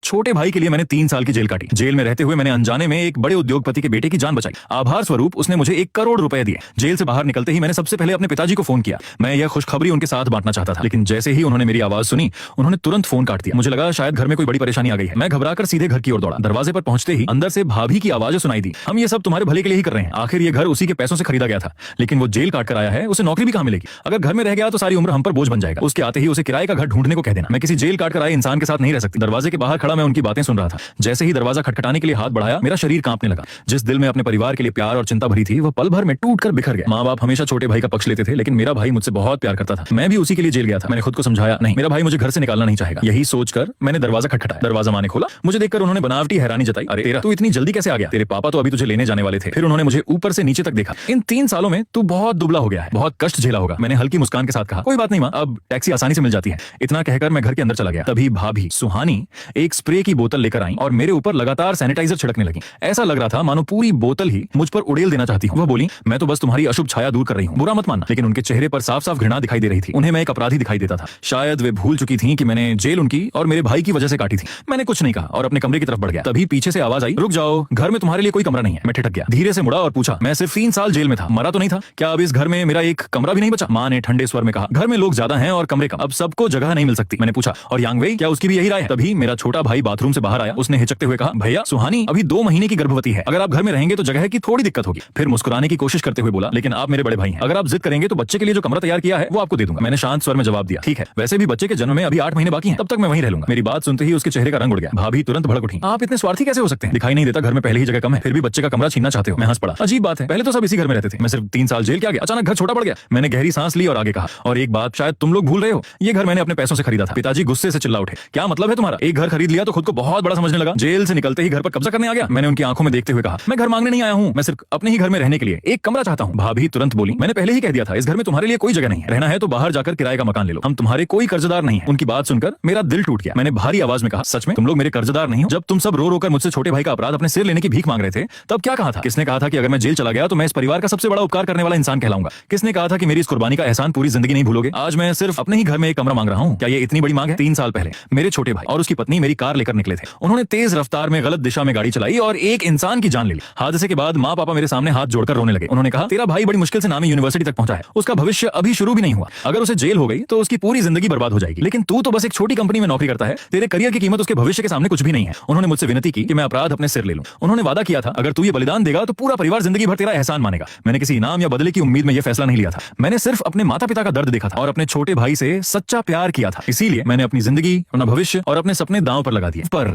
छोटे भाई के लिए मैंने 3 साल की जेल काटी। जेल में रहते हुए मैंने अनजाने में एक बड़े उद्योगपति के बेटे की जान बचाई। आभार स्वरूप उसने मुझे 1 करोड़ रुपए दिए। जेल से बाहर निकलते ही मैंने सबसे पहले अपने पिताजी को फोन किया। मैं यह खुशखबरी उनके साथ बांटना चाहता था, लेकिन जैसे ही उन्होंने मेरी आवाज सुनी उन्होंने तुरंत फोन काट दिया। मुझे लगा शायद घर में कोई बड़ी परेशानी आ गई है। मैं घबराकर सीधे घर की ओर दौड़ा। दरवाजे पर पहुंचते ही अंदर से भाभी की आवाज सुनाई दी। हम ये सब तुम्हारे भले के लिए ही कर रहे हैं। आखिर ये घर उसी के पैसों से खरीदा गया था, लेकिन वो जेल काट कर आया है, उसे नौकरी भी कहां मिलेगी? अगर घर में रह गया तो सारी उम्र हम पर बोझ बन जाएगा। उसके आते ही उसे किराए का घर ढूंढने को कह देना। मैं किसी जेल काट कर आए इंसान के साथ नहीं रह सकती। दरवाजे के बाहर खड़ा मैं उनकी बातें सुन रहा था। जैसे ही दरवाजा खटखटाने के लिए हाथ बढ़ाया, मेरा शरीर कांपने लगा। जिस दिल में अपने परिवार के लिए प्यार और चिंता भरी थी, वो पल भर में टूट कर बिखर गया। माँ बाप हमेशा छोटे भाई का पक्ष लेते थे, लेकिन मेरा भाई मुझसे बहुत प्यार करता था। मैं भी उसी के लिए जेल गया था। मैंने खुद को समझाया, नहीं, मेरा भाई मुझे घर से निकालना नहीं चाहेगा। यही सोचकर मैंने दरवाजा खटखटाया। दरवाजा माँ ने खोला। मुझे देखकर उन्होंने बनावटी हैरानी जताई। अरे तेरा, तू इतनी जल्दी कैसे आ गया? तेरे पापा तो अभी तुझे लेने जाने वाले थे। फिर उन्होंने मुझे ऊपर से नीचे तक देखा। इन 3 सालों में तू बहुत दुबला हो गया है, बहुत कष्ट झेला होगा। मैंने हल्की मुस्कान के साथ कहा, कोई बात नहीं माँ, अब टैक्सी आसानी से मिल जाती है। इतना कहकर मैं घर के अंदर चला गया। तभी भाभी सुहानी एक स्प्रे की बोतल लेकर आई और मेरे ऊपर लगातार सैनिटाइजर छिड़कने लगी। ऐसा लग रहा था मानो पूरी बोतल ही मुझ पर उड़ेल देना चाहती हूँ। वह बोली, मैं तो बस तुम्हारी अशुभ छाया दूर कर रही हूँ, बुरा मत मानना। लेकिन उनके चेहरे पर साफ साफ घृणा दिखाई दे रही थी। उन्हें मैं एक अपराधी दिखाई देता था। शायद वे भूल चुकी थी कि मैंने जेल उनकी और मेरे भाई की वजह से काटी थी। मैंने कुछ नहीं कहा और अपने कमरे की तरफ बढ़ गया। तभी पीछे से आवाज आई, रुक जाओ, घर में तुम्हारे लिए कोई कमरा नहीं है। मैं ठिठक गया, धीरे से मुड़ा और पूछा, मैं सिर्फ 3 साल जेल में था, मरा तो नहीं था? क्या अब इस घर में मेरा एक कमरा भी नहीं बचा? माँ ने ठंडे स्वर में कहा, घर में लोग ज्यादा हैं और कमरे कम, अब सबको जगह नहीं मिल सकती। मैंने पूछा, और यांगवेई, क्या उसकी भी यही राय है? तभी मेरा छोटा भाई बाथरूम से बाहर आया। उसने हिचकते हुए कहा, भैया, सुहानी अभी 2 महीने की गर्भवती है। अगर आप घर में रहेंगे तो जगह की थोड़ी दिक्कत होगी। फिर मुस्कुराने की कोशिश करते हुए बोला, लेकिन आप मेरे बड़े भाई हैं, अगर आप जिद करेंगे तो बच्चे के लिए जो कमरा तैयार किया है वो आपको दे दूंगा। मैंने शांत स्वर में जवाब दिया, ठीक है, वैसे भी बच्चे के जन्म में अभी 8 महीने बाकी हैं, तब तक मैं वहीं रह लूंगा। मेरी बात सुनते ही उसके चेहरे का रंग उड़ गया। भाभी तुरंत भड़क उठी, आप इतने स्वार्थी कैसे हो सकते हैं? दिखाई नहीं देता घर में पहले ही जगह कम है, फिर भी बच्चे का कमरा छीनना चाहते हो? मैं हंस पड़ा। अजीब बात है, पहले तो सब इसी घर में रहते थे। मैं सिर्फ 3 साल जेल के आ गया, अचानक घर छोटा पड़ गया। मैंने गहरी सांस ली और आगे कहा, और एक बात शायद तुम लोग भूल रहे हो, ये घर मैंने अपने पैसों से खरीदा था। पिताजी गुस्से से चिल्ला उठे, क्या मतलब है तुम्हारा? एक घर खरीद लिया तो खुद को बहुत बड़ा समझने लगा? जेल से निकलते ही घर पर कब्जा करने आ गया? मैंने उनकी आंखों में देखते हुए कहा, मैं घर मांगने नहीं आया हूँ, मैं सिर्फ अपने ही घर में रहने के लिए एक कमरा चाहता हूँ। भाभी तुरंत बोली, मैंने पहले ही कह दिया था, इस घर में तुम्हारे लिए कोई जगह नहीं है। रहना है तो बाहर जाकर किराए का मकान ले लो, हम तुम्हारे कोई कर्जदार नहीं है। उनकी बात सुनकर मेरा दिल टूट गया। मैंने भारी आवाज में कहा, सच में तुम लोग मेरे कर्जदार नहीं हो? जब तुम सब रो रो कर मुझसे छोटे भाई का अपराध अपने सिर लेने की भीख मांग रहे थे, तब क्या कहा था? किसने कहा था कि अगर मैं जेल चला गया तो मैं इस परिवार का सबसे बड़ा उपकार करने वाला इंसान कहलाऊंगा? किसने कहा था कि मेरी इस कुर्बानी का एहसान पूरी जिंदगी नहीं भूलोगे? आज मैं सिर्फ अपने ही घर में एक कमरा मांग रहा हूँ, क्या ये इतनी बड़ी मांग है? 3 साल पहले मेरे छोटे भाई और उसकी पत्नी मेरी कार लेकर निकले थे। उन्होंने तेज रफ्तार में गलत दिशा में गाड़ी चलाई और एक इंसान की जान ले ली। हादसे के बाद माँ पापा मेरे सामने हाथ जोड़कर रोने लगे। उन्होंने कहा, तेरा भाई बड़ी मुश्किल से नामी यूनिवर्सिटी तक पहुंचा है, उसका भविष्य अभी शुरू भी नहीं हुआ। अगर उसे जेल हो गई तो उसकी पूरी जिंदगी बर्बाद हो जाएगी, लेकिन तू तो बस एक छोटी कंपनी में नौकरी करता है, तेरे करियर की कीमत उसके भविष्य के सामने कुछ भी नहीं है। उन्होंने मुझसे विनती की कि मैं अपराध अपने सिर ले लूं। उन्होंने वादा किया था, अगर तू ये बलिदान देगा तो पूरा परिवार जिंदगी भर तेरा एहसान मानेगा। मैंने किसी इनाम या बदले की उम्मीद में यह फैसला नहीं लिया था। मैंने सिर्फ अपने माता पिता का दर्द देखा था और अपने छोटे भाई से सच्चा प्यार किया था। इसीलिए मैंने अपनी जिंदगी, अपना भविष्य और अपने सपने दांव पर लगा दिए। पर